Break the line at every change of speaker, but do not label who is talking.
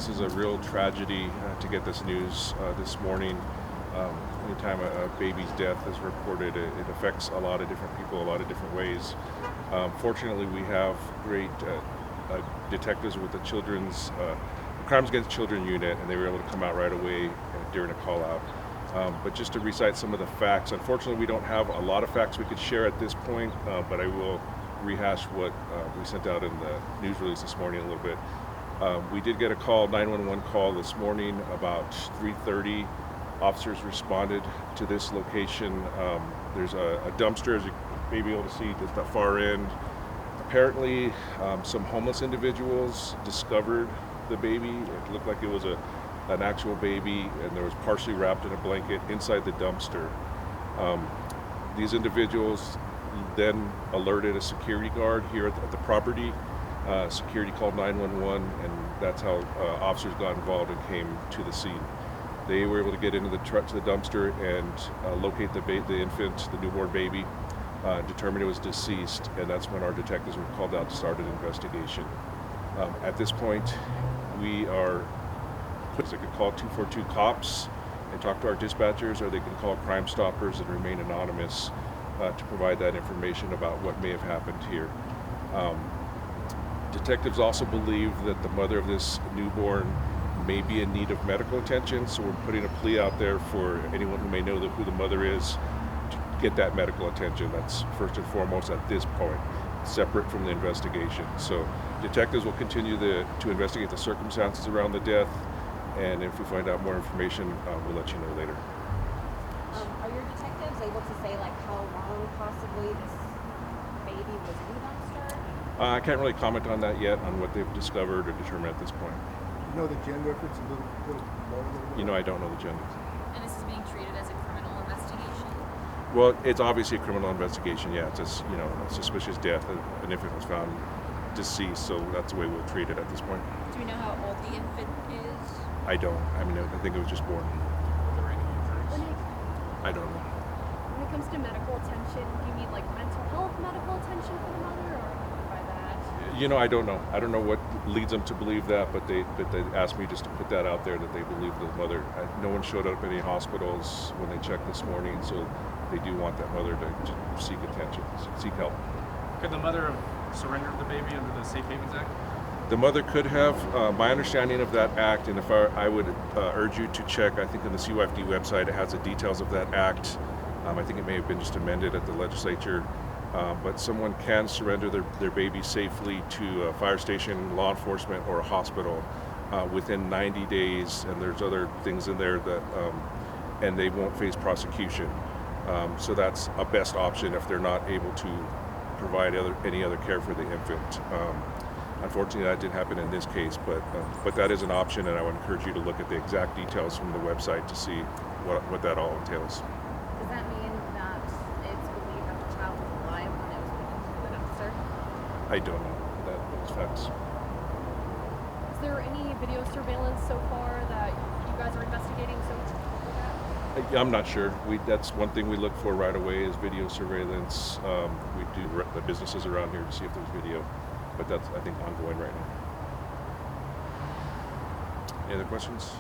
this is a real tragedy to get this news this morning. Anytime a baby's death is reported, it affects a lot of different people a lot of different ways. Fortunately, we have great detectives with the Crimes Against Children unit, and they were able to come out right away during a call out. But just to recite some of the facts, unfortunately we don't have a lot of facts we could share at this point, but I will rehash what we sent out in the news release this morning a little bit. We did get a call, 911 call this morning about 3:30. Officers responded to this location. There's a dumpster, as you may be able to see at the far end. Apparently, some homeless individuals discovered the baby. It looked like it was an actual baby, and there was partially wrapped in a blanket inside the dumpster. These individuals then alerted a security guard here at the property. Security called 911, and that's how officers got involved and came to the scene. They were able to get into the truck to the dumpster and locate the infant, the newborn baby, determine it was deceased, and that's when our detectives were called out to start an investigation. At this point, they could call 242 cops and talk to our dispatchers, or they can call Crime Stoppers and remain anonymous to provide that information about what may have happened here. Detectives also believe that the mother of this newborn may be in need of medical attention, so we're putting a plea out there for anyone who may know who the mother is to get that medical attention. That's first and foremost at this point, separate from the investigation. So detectives will continue to investigate the circumstances around the death, and if we find out more information, we'll let you know later.
Are your detectives able to say how long possibly this baby was in the dumpster?
I can't really comment on that yet, on what they've discovered or determined at this point.
You know the gender, if it's a little lower?
I don't know the gender.
And this is being treated as a criminal investigation?
Well, it's obviously a criminal investigation, yeah. It's just, a suspicious death. An infant was found deceased, so that's the way we'll treat it at this point.
Do we know how old the infant is?
I don't. I think it was just born.
Are there any injuries?
I don't know.
When it comes to medical attention, do you mean mental health medical attention for the mother, or by that?
I don't know. I don't know what leads them to believe that, but they asked me just to put that out there, that they believe the mother. No one showed up at any hospitals when they checked this morning, so they do want that mother to seek attention, seek help.
Could the mother have surrendered the baby under the Safe Havens Act?
The mother could have. My understanding of that act, and if I would urge you to check, I think on the CYFD website it has the details of that act. I think it may have been just amended at the legislature, but someone can surrender their baby safely to a fire station, law enforcement, or a hospital within 90 days, and there's other things in there that, and they won't face prosecution. So that's a best option if they're not able to provide any other care for the infant. Unfortunately, that didn't happen in this case, but that is an option, and I would encourage you to look at the exact details from the website to see what that all entails.
Does that mean that it's believed that the child was alive when it was put into the dumpster?
I don't know those facts.
Is there any video surveillance so far that you guys are investigating?
I'm not sure. That's one thing we look for right away is video surveillance. We do the businesses around here to see if there's video, but that's, I think, ongoing right now. Any other questions?